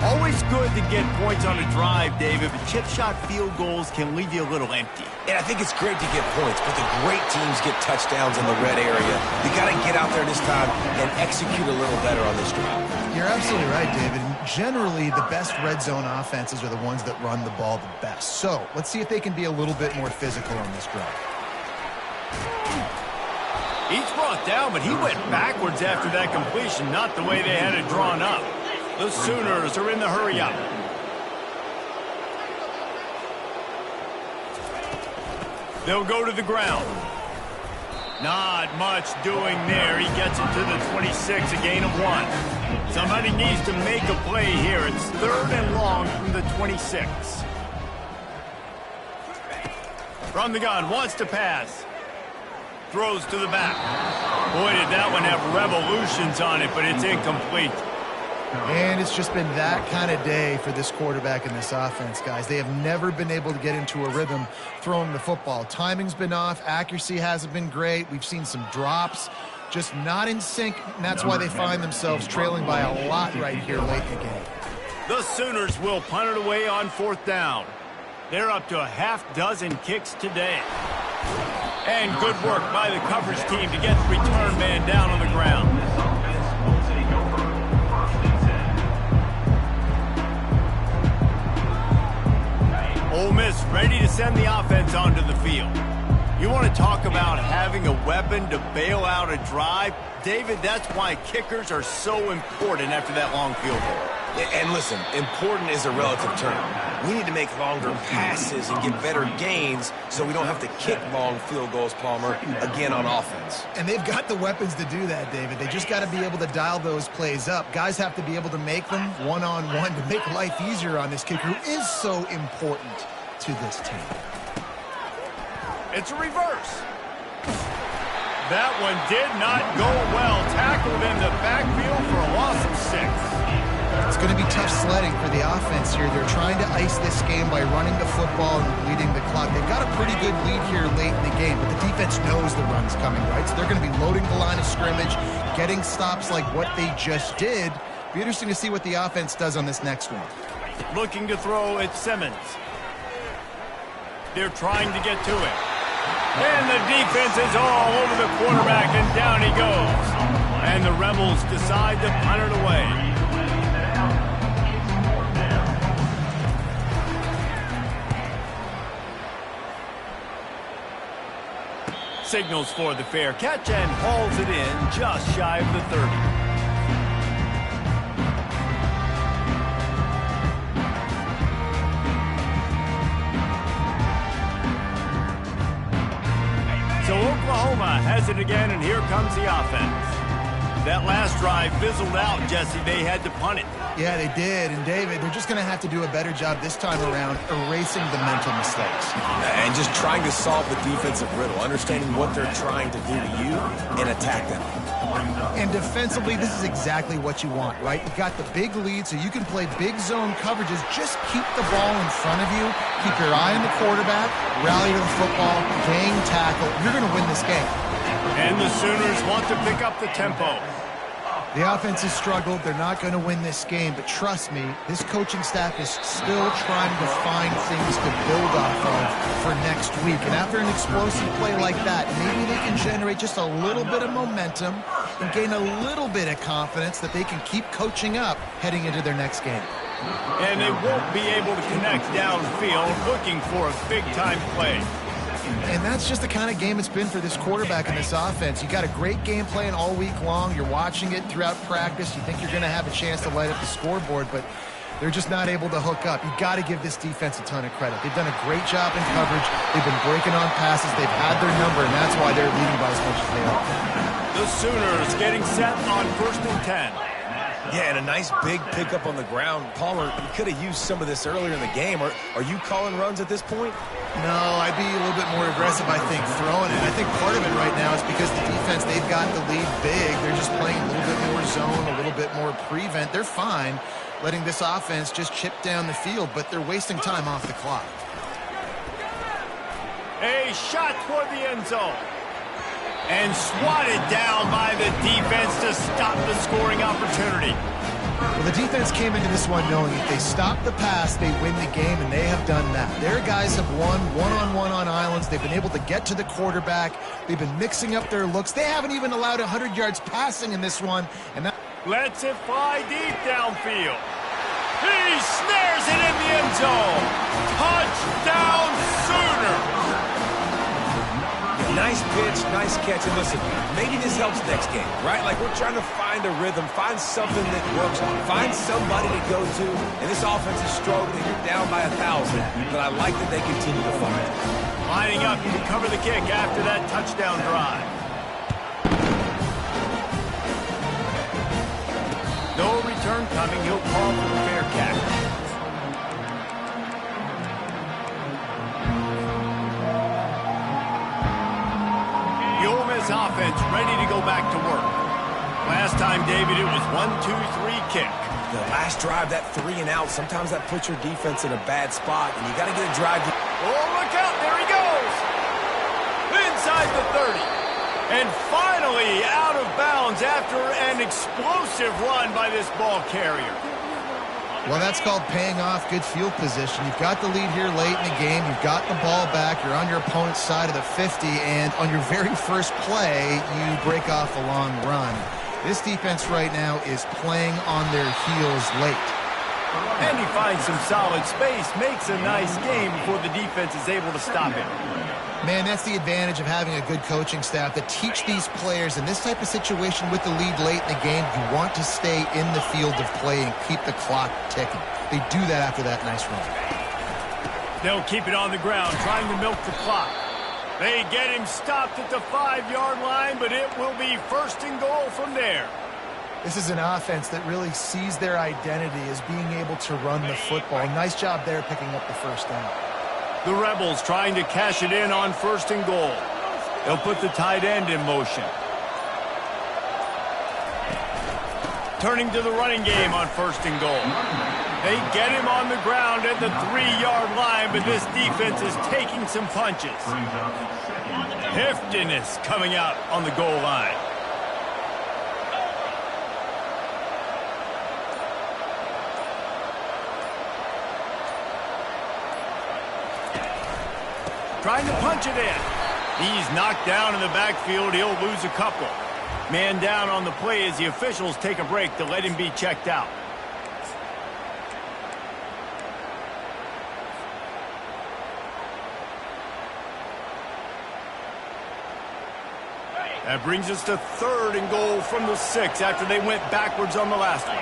Always good to get points on a drive, David, but chip shot field goals can leave you a little empty. And I think it's great to get points, but the great teams get touchdowns in the red area. You got to get out there this time and execute a little better on this drive. You're absolutely right, David. Generally, the best red zone offenses are the ones that run the ball the best. So let's see if they can be a little bit more physical on this drive. He's brought down, but he went backwards after that completion, not the way they had it drawn up. The Sooners are in the hurry-up. They'll go to the ground. Not much doing there. He gets it to the 26, a gain of 1. Somebody needs to make a play here. It's 3rd and long from the 26. From the gun, wants to pass. Throws to the back. Boy, did that one have revolutions on it, but it's incomplete. And it's just been that kind of day for this quarterback and this offense, guys. They have never been able to get into a rhythm throwing the football. Timing's been off. Accuracy hasn't been great. We've seen some drops. Just not in sync, and that's why they find themselves trailing by a lot right here late in the game. The Sooners will punt it away on 4th down. They're up to a half-dozen kicks today. And good work by the coverage team to get the return man down on the ground. Ole Miss ready to send the offense onto the field. You want to talk about having a weapon to bail out a drive? David, that's why kickers are so important after that long field goal. And listen, important is a relative term. We need to make longer passes and get better gains so we don't have to kick long field goals, Palmer, again on offense. And they've got the weapons to do that, David. They just got to be able to dial those plays up. Guys have to be able to make them one-on-one to make life easier on this kicker who is so important to this team. It's a reverse. That one did not go well. Tackled in the backfield for a loss of 6. It's going to be tough sledding for the offense here. They're trying to ice this game by running the football and bleeding the clock. They've got a pretty good lead here late in the game, but the defense knows the run's coming, right? So they're going to be loading the line of scrimmage, getting stops like what they just did. Be interesting to see what the offense does on this next one. Looking to throw at Simmons. They're trying to get to it. And the defense is all over the quarterback, and down he goes. And the Rebels decide to punt it away. Signals for the fair catch and hauls it in just shy of the 30. So Oklahoma has it again, and here comes the offense. That last drive fizzled out, Jesse. They had to punt it. Yeah, they did. And, David, they're just going to have to do a better job this time around erasing the mental mistakes. And just trying to solve the defensive riddle, understanding what they're trying to do to you and attack them. And defensively, this is exactly what you want, right? You've got the big lead, so you can play big zone coverages. Just keep the ball in front of you. Keep your eye on the quarterback. Rally to the football. Gang tackle. You're going to win this game. And the Sooners want to pick up the tempo. The offense has struggled. They're not going to win this game, but trust me, this coaching staff is still trying to find things to build off of for next week. And after an explosive play like that, maybe they can generate just a little bit of momentum and gain a little bit of confidence that they can keep coaching up heading into their next game. And they won't be able to connect downfield, looking for a big-time play. And that's just the kind of game it's been for this quarterback and this offense. You got a great game plan all week long. You're watching it throughout practice. You think you're going to have a chance to light up the scoreboard, but they're just not able to hook up. You got to give this defense a ton of credit. They've done a great job in coverage. They've been breaking on passes. They've had their number, and that's why they're leading by as much as they are. The Sooners getting set on 1st and 10. Yeah, and a nice big pickup on the ground. Palmer, you could have used some of this earlier in the game. Are you calling runs at this point? No, I'd be a little bit more aggressive, I think, throwing it. I think part of it right now is because the defense, they've got the lead big. They're just playing a little bit more zone, a little bit more prevent. They're fine letting this offense just chip down the field, but they're wasting time off the clock. A shot toward the end zone. And swatted down by the defense to stop the scoring opportunity. Well, the defense came into this one knowing if they stop the pass, they win the game, and they have done that. Their guys have won one-on-one on islands. They've been able to get to the quarterback. They've been mixing up their looks. They haven't even allowed 100 yards passing in this one. And that lets it fly deep downfield. He snares it in the end zone. Touchdown Sooner. Nice pitch, nice catch. And listen, maybe this helps next game, right? Like we're trying to find a rhythm, find something that works, find somebody to go to. And this offense is struggling. You're down by 1,000, but I like that they continue to fight. Lining up to cover the kick after that touchdown drive. No return coming. He'll call for the fair catch. Offense ready to go back to work. Last time, David, it was 1-2-3 kick. The last drive, that 3 and out, sometimes that puts your defense in a bad spot, and you got to get a drive. Oh, look out. There he goes. Inside the 30. And finally out of bounds after an explosive run by this ball carrier. Well, that's called paying off good field position. You've got the lead here late in the game. You've got the ball back. You're on your opponent's side of the 50, and on your very first play, you break off a long run. This defense right now is playing on their heels late. And he finds some solid space, makes a nice game before the defense is able to stop him. Man, that's the advantage of having a good coaching staff that teach these players in this type of situation with the lead late in the game. You want to stay in the field of play and keep the clock ticking. They do that after that nice run. They'll keep it on the ground, trying to milk the clock. They get him stopped at the 5-yard line, but it will be 1st and goal from there. This is an offense that really sees their identity as being able to run the football. Nice job there picking up the first down. The Rebels trying to cash it in on 1st and goal. They'll put the tight end in motion. Turning to the running game on 1st and goal. They get him on the ground at the 3-yard line, but this defense is taking some punches. Heftiness coming out on the goal line. Trying to punch it in. He's knocked down in the backfield. He'll lose a couple. Man down on the play as the officials take a break to let him be checked out. That brings us to 3rd and goal from the 6 after they went backwards on the last one.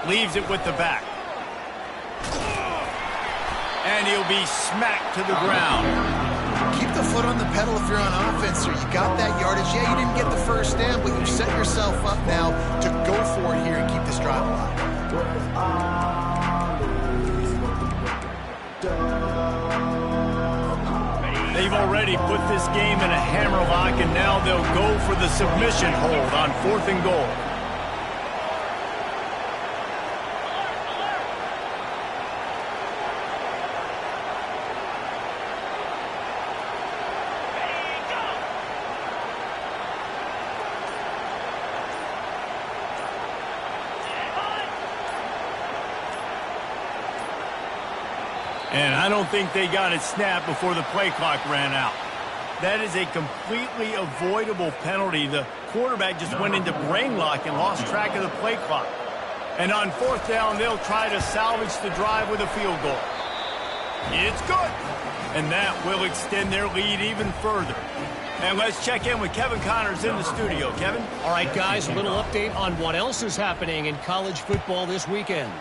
Leaves it with the back. And he'll be smacked to the ground. Keep the foot on the pedal if you're on offense, sir. You got that yardage. Yeah, you didn't get the first down, but you've set yourself up now to go for it here and keep this drive alive. They've already put this game in a hammerlock, and now they'll go for the submission hold on 4th and goal. And I don't think they got it snapped before the play clock ran out. That is a completely avoidable penalty. The quarterback just went into brain lock and lost track of the play clock. And on 4th down, they'll try to salvage the drive with a field goal. It's good. And that will extend their lead even further. And let's check in with Kevin Connors in the studio. Kevin? All right, guys, a little update on what else is happening in college football this weekend.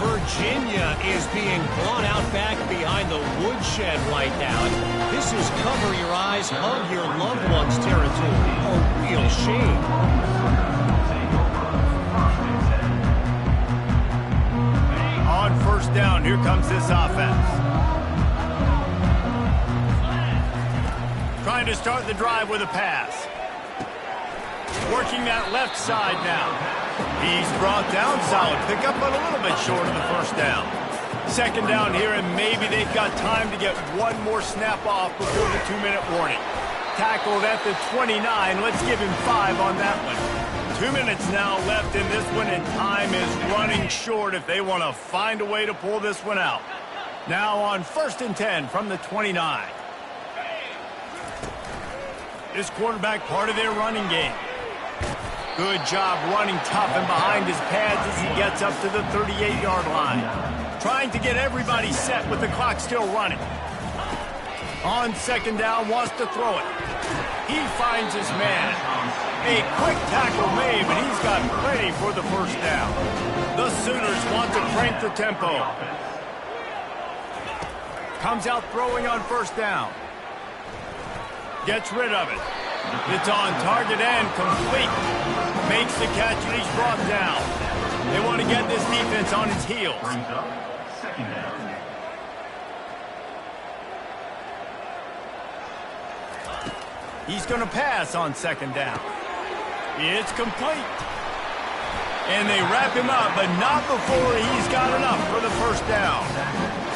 Virginia is being drawn out back behind the woodshed right now. This is cover your eyes, hug your loved ones territory. A real shame. On 1st down, here comes this offense. Trying to start the drive with a pass. Working that left side now. He's brought down, solid pickup, but a little bit short of the 1st down. 2nd down here, and maybe they've got time to get one more snap off before the 2-minute warning. Tackled at the 29. Let's give him 5 on that one. 2 minutes now left in this one, and time is running short if they want to find a way to pull this one out. Now on 1st and 10 from the 29. This quarterback part of their running game. Good job running tough and behind his pads as he gets up to the 38-yard line. Trying to get everybody set with the clock still running. On 2nd down, wants to throw it. He finds his man. A quick tackle made, but he's got ready for the 1st down. The Sooners want to crank the tempo. Comes out throwing on 1st down. Gets rid of it. It's on target and complete. Makes the catch and he's brought down. They want to get this defense on its heels. Brings up 2nd down. He's going to pass on 2nd down. It's complete. And they wrap him up, but not before he's got enough for the 1st down.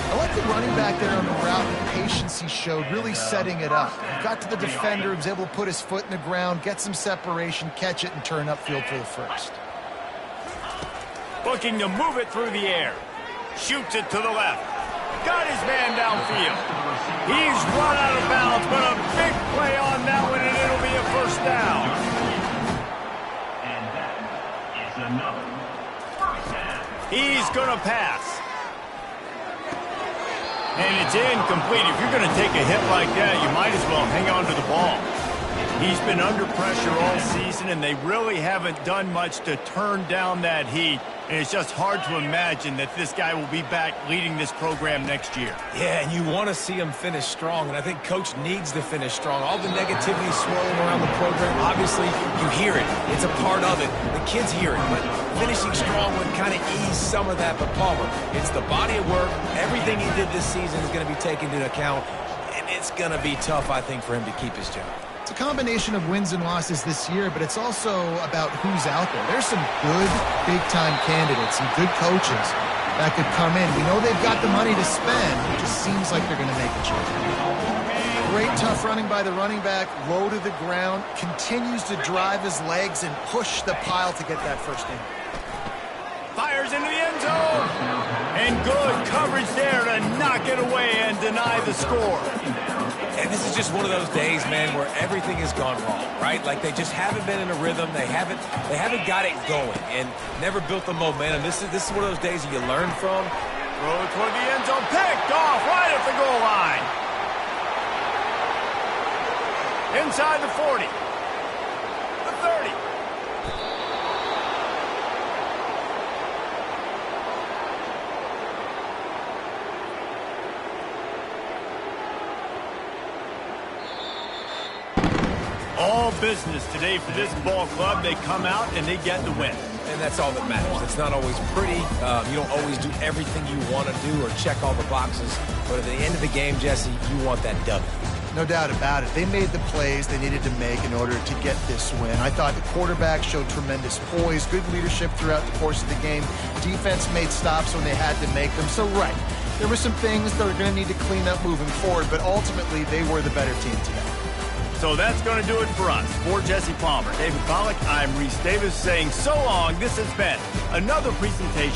I like the running back there on the route, the patience he showed, really setting it up. He got to the defender, was able to put his foot in the ground, get some separation, catch it, and turn upfield for the 1st. Looking to move it through the air. Shoots it to the left. Got his man downfield. He's run out of bounds, but a big play on that one, and it'll be a 1st down. And that is another He's going to pass. And it's incomplete. If you're going to take a hit like that, you might as well hang on to the ball. He's been under pressure all season, and they really haven't done much to turn down that heat. And it's just hard to imagine that this guy will be back leading this program next year. Yeah, and you want to see him finish strong, and I think Coach needs to finish strong. All the negativity swirling around the program, obviously, you hear it. It's a part of it. The kids hear it, but finishing strong would kind of ease some of that. But Palmer, it's the body of work. Everything he did this season is going to be taken into account, and it's going to be tough, I think, for him to keep his job. It's a combination of wins and losses this year, but it's also about who's out there. There's some good big-time candidates, some good coaches that could come in. We know they've got the money to spend. It just seems like they're going to make a change. Great tough running by the running back, low to the ground, continues to drive his legs and push the pile to get that first in. Fires into the end zone. And good coverage there to knock it away and deny the score. And this is just one of those days, man, where everything has gone wrong, right? Like they just haven't been in a rhythm. They haven't got it going and never built the momentum. This is one of those days that you learn from. Throw toward the end zone, picked off right at the goal line. Inside the 40. The 30. All business today for this ball club. They come out and they get the win. And that's all that matters. It's not always pretty. You don't always do everything you want to do or check all the boxes. But at the end of the game, Jesse, you want that W. No doubt about it. They made the plays they needed to make in order to get this win. I thought the quarterback showed tremendous poise, good leadership throughout the course of the game. Defense made stops when they had to make them. So, right, there were some things that are going to need to clean up moving forward, but ultimately they were the better team today. So that's going to do it for us. For Jesse Palmer, David Pollack, I'm Reese Davis saying so long. This has been another presentation